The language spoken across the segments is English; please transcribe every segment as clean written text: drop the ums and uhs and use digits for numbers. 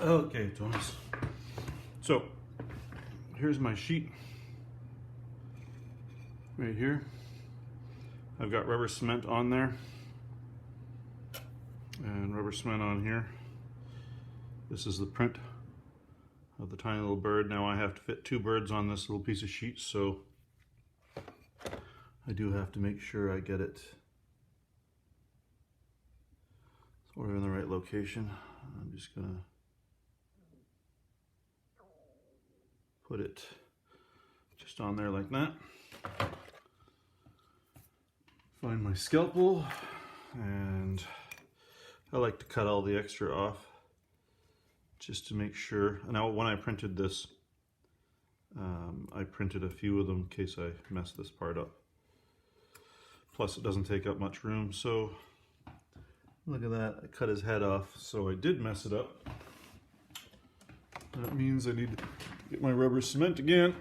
Okay, Thomas. So, here's my sheet. Right here. I've got rubber cement on there. And rubber cement on here. This is the print of the tiny little bird. Now I have to fit 2 birds on this little piece of sheet, so I do have to make sure I get it sort of in the right location. I'm just gonna put it just on there like that. Find my scalpel, and I like to cut all the extra off just to make sure. Now when I printed this, I printed a few of them in case I mess this part up. Plus it doesn't take up much room, so look at that, I cut his head off, so I did mess it up. That means I need to get my rubber cement again.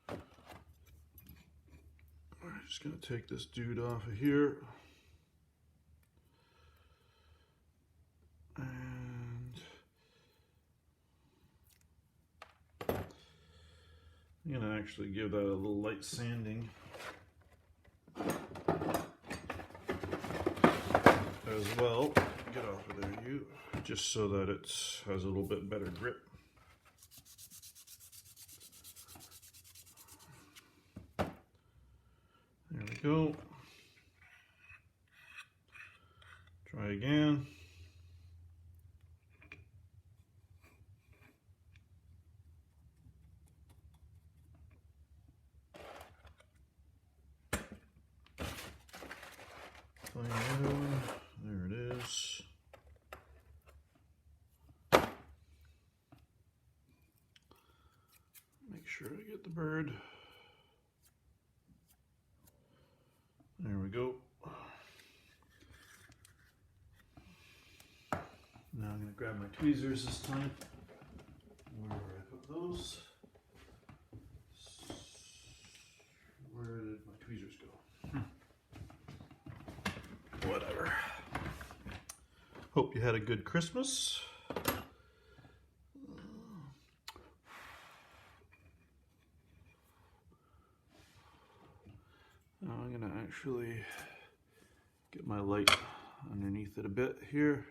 I'm just gonna take this dude off of here. And I'm gonna actually give that a little light sanding as well. Get off of there, you. Just so that it has a little bit better grip. There we go. Try again. There it is. Make sure I get the bird. There we go. Now I'm going to grab my tweezers this time. Where did I put those? Where did my tweezers go? Whatever. Hope you had a good Christmas. Now I'm going to actually get my light underneath it a bit here.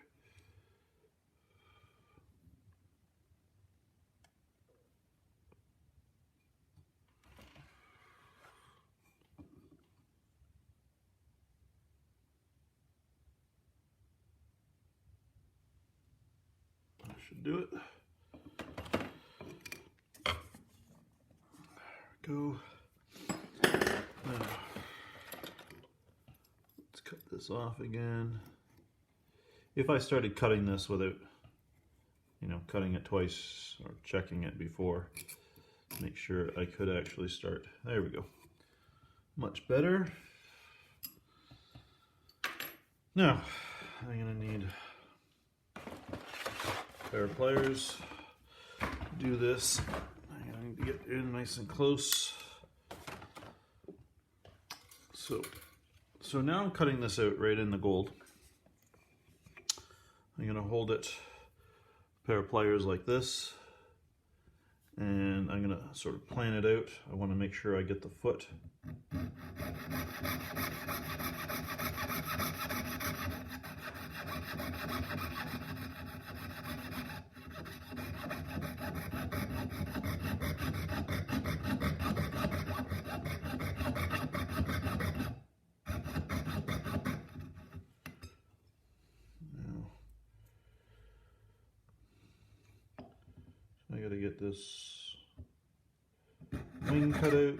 Should do it. There we go. Now, let's cut this off again. If I started cutting this without, cutting it twice or checking it before, make sure I could actually start. There we go. Much better. Now, I'm gonna need pair of pliers to do this. I need to get in nice and close. So now I'm cutting this out right in the gold. I'm going to hold it, a pair of pliers like this, and I'm going to sort of plan it out. I want to make sure I get the foot. I gotta get this wing cut out.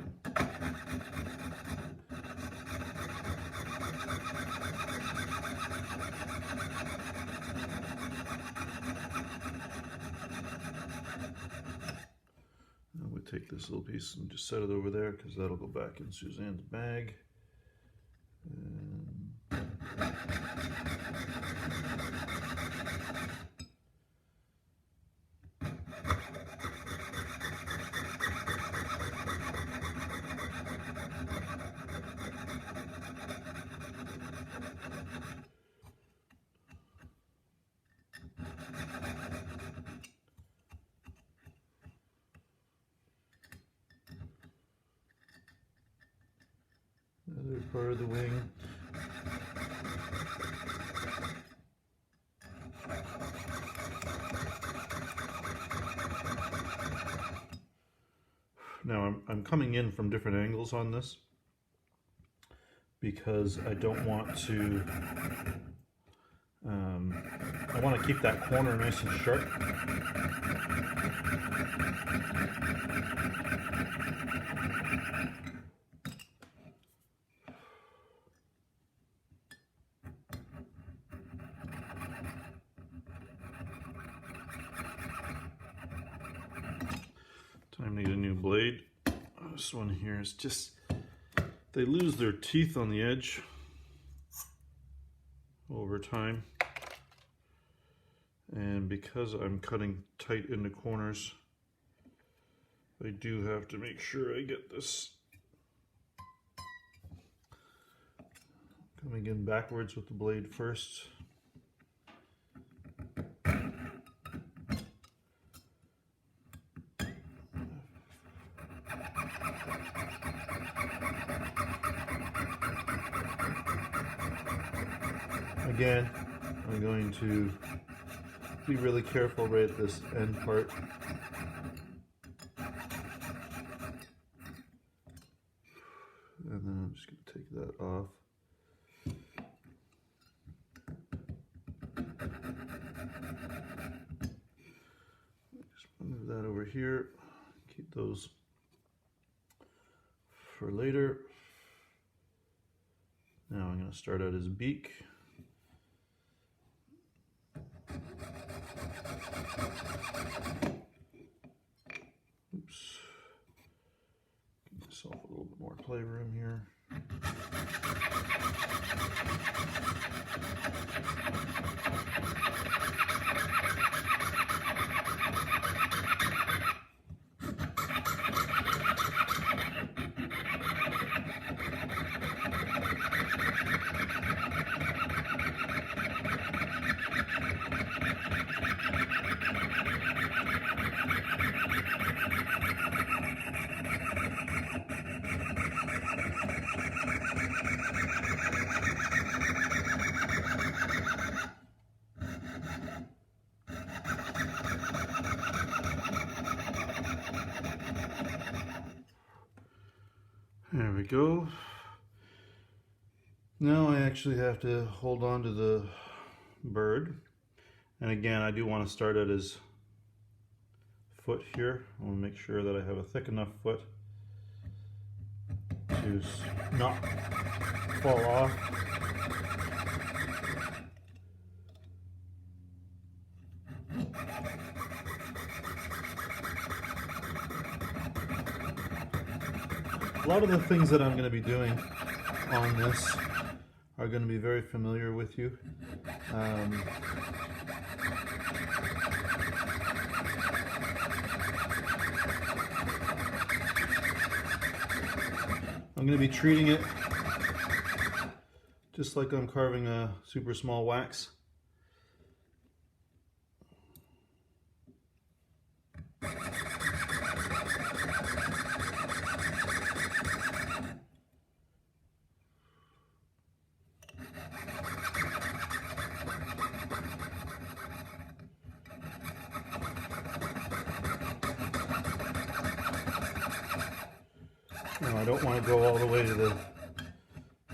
Now we take this little piece and just set it over there because that'll go back in Suzanne's bag. part of the wing. Now I'm coming in from different angles on this because I don't want to, I want to keep that corner nice and sharp. Time to get a new blade. This one here is just, they lose their teeth on the edge over time. And because I'm cutting tight into corners, I do have to make sure I get this coming in backwards with the blade first. Again, I'm going to be really careful right at this end part. And then I'm just going to take that off. Just move that over here. Keep those for later. Now I'm going to start out his beak. Oops. Give myself a little bit more playroom here. There we go. Now I actually have to hold on to the bird. And again, I do want to start at his foot here. I want to make sure that I have a thick enough foot to not fall off. A lot of the things that I'm going to be doing on this are going to be very familiar with you. I'm going to be treating it just like I'm carving a super small wax. Now I don't want to go all the way to the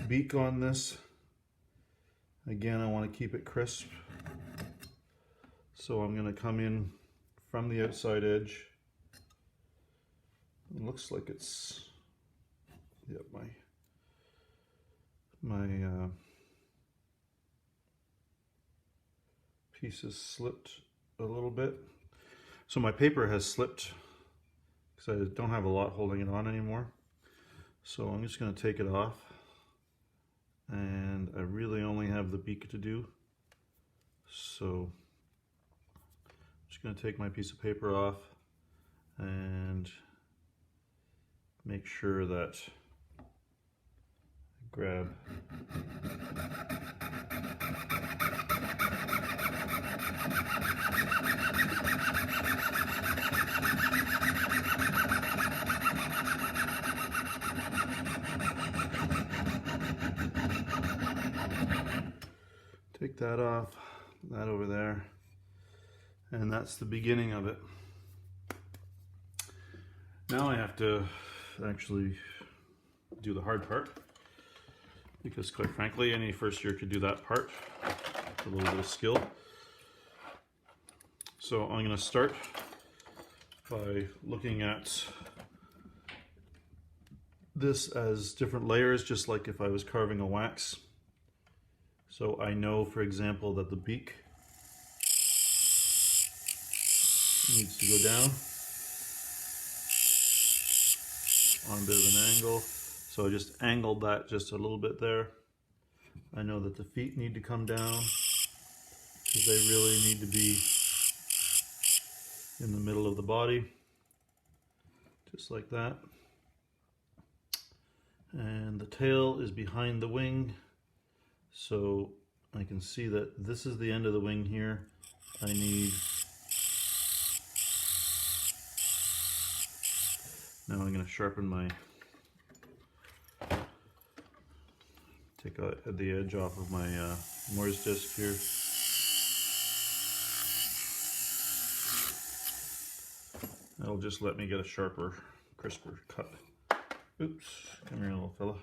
beak on this. Again, I want to keep it crisp. So I'm going to come in from the outside edge. It looks like it's, yep, my piece has slipped a little bit. So my paper has slipped because I don't have a lot holding it on anymore. So I'm just going to take it off, and I really only have the beak to do. So I'm just going to take my piece of paper off and make sure that I grab Take that off, that over there, and that's the beginning of it. Now I have to actually do the hard part, because quite frankly, any first year could do that part with a little bit of skill. So I'm going to start by looking at this as different layers, just like if I was carving a wax. So I know, for example, that the beak needs to go down on a bit of an angle. So I just angled that just a little bit there. I know that the feet need to come down because they really need to be in the middle of the body, just like that. And the tail is behind the wing, so I can see that this is the end of the wing here. I need, now I'm going to sharpen my, take the edge off of my Morse disc here. That'll just let me get a sharper, crisper cut. Oops, come here, little fella.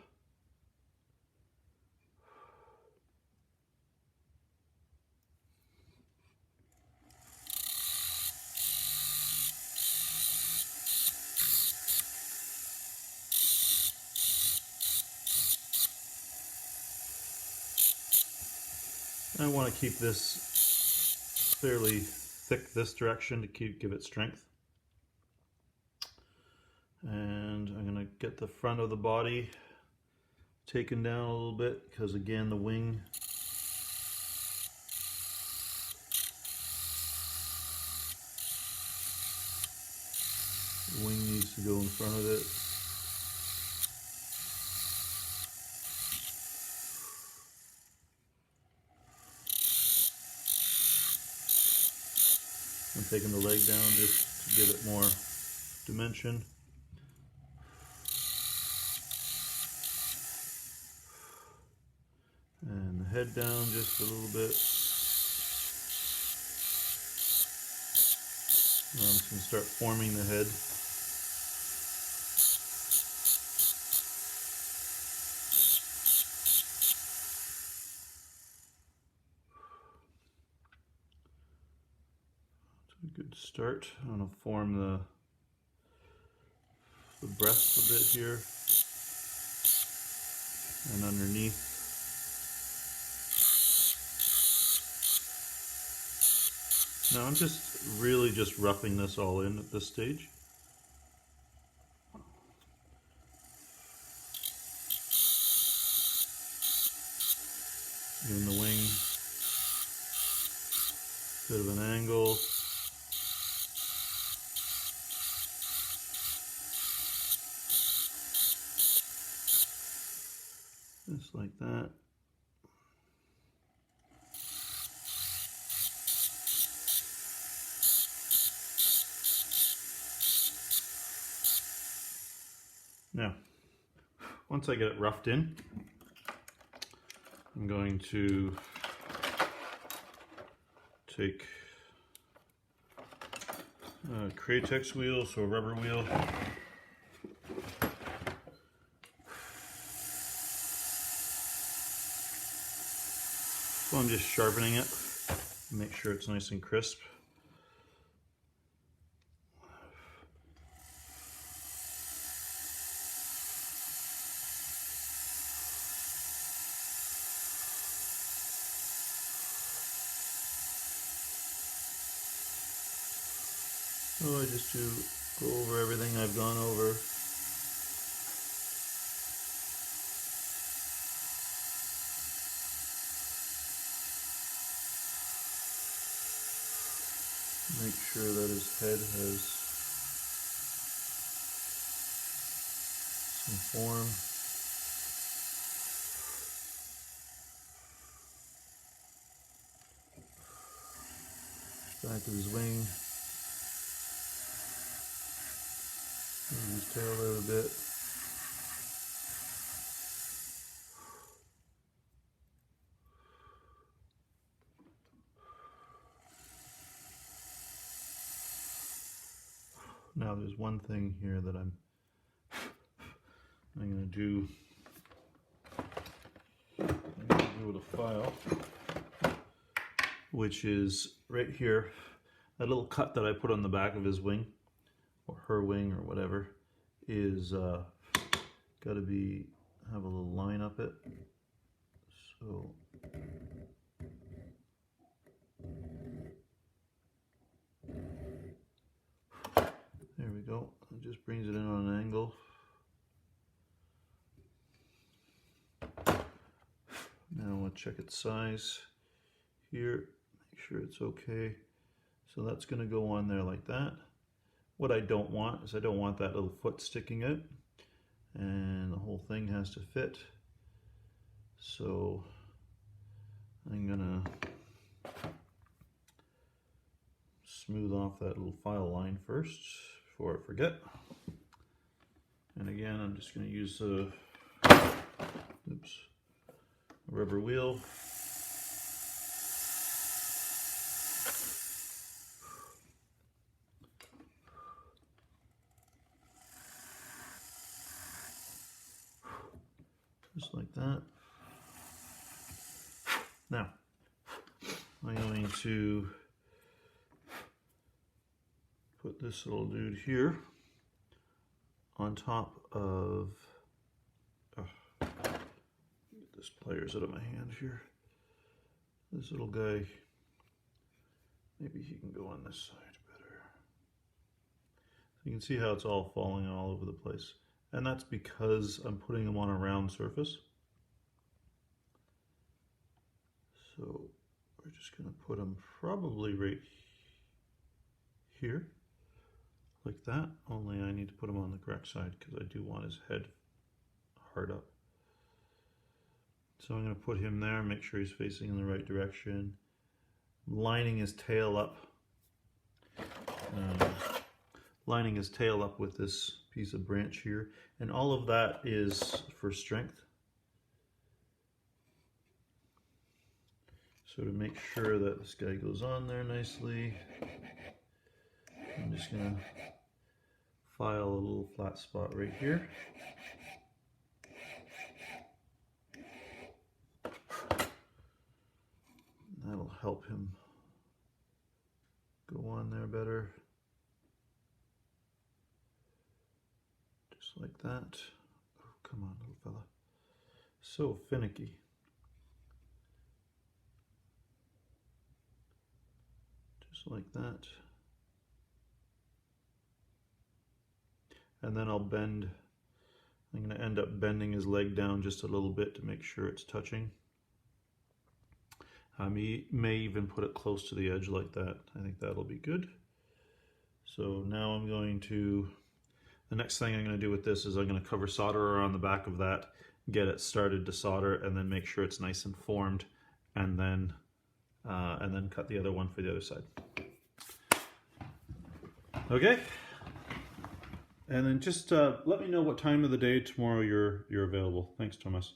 I want to keep this fairly thick this direction to give it strength. And I'm going to get the front of the body taken down a little bit, because again the wing needs to go in front of it. I'm taking the leg down just to give it more dimension. And the head down just a little bit. Now I'm just going to start forming the head. That's a good start. I'm going to form the breast a bit here and underneath. Now I'm really just roughing this all in at this stage. Giving the wing a bit of an angle. Just like that. Now, once I get it roughed in, I'm going to take a Kratex wheel, so a rubber wheel. So I'm just sharpening it, make sure it's nice and crisp. So I just go over everything I've gone over. Make sure that his head has some form. Back of his wing. Move his tail out a bit. Now there's one thing here that I'm going to do. I'm going to do with a file, which is right here. That little cut that I put on the back of his wing, or her wing, or whatever, is got to have a little line up it. So there we go. It just brings it in on an angle. Now we'll check its size here, make sure it's okay. So that's going to go on there like that. What I don't want is I don't want that little foot sticking out, and the whole thing has to fit. So I'm going to smooth off that little file line first before I forget. And again, I'm just going to use a rubber wheel. Just like that. Now, I'm going to put this little dude here on top of, get this pliers out of my hand here. This little guy, maybe he can go on this side better. You can see how it's all falling all over the place. And that's because I'm putting them on a round surface. So we're just going to put them probably right here, like that. Only I need to put them on the correct side because I do want his head hard up. So I'm going to put him there, make sure he's facing in the right direction. Lining his tail up. Lining his tail up with this piece of branch here, and all of that is for strength. So to make sure that this guy goes on there nicely, I'm just going to file a little flat spot right here. That'll help him go on there better. Like that. Oh, come on, little fella. So finicky. Just like that. And then I'll bend. I'm going to end up bending his leg down just a little bit to make sure it's touching. I may even put it close to the edge like that. I think that'll be good. So now I'm going to, the next thing I'm going to do with this is I'm going to cover solder around the back of that, get it started to solder, and then make sure it's nice and formed, and then cut the other one for the other side. Okay, and then just let me know what time of the day tomorrow you're available. Thanks, Thomas.